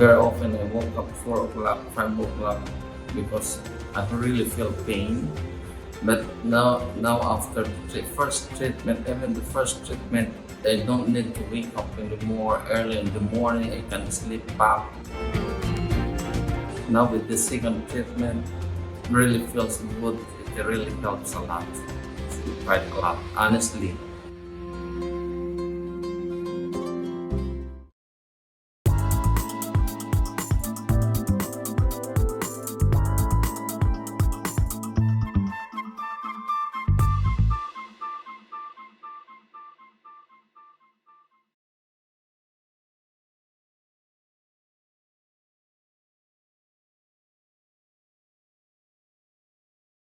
Very often I woke up 4 o'clock, 5 o'clock because I really feel pain. But now after the first treatment, even the first treatment, I don't need to wake up in the more early in the morning. I can sleep back. Now with the second treatment, really feels good. It really helps a lot, quite a lot, honestly.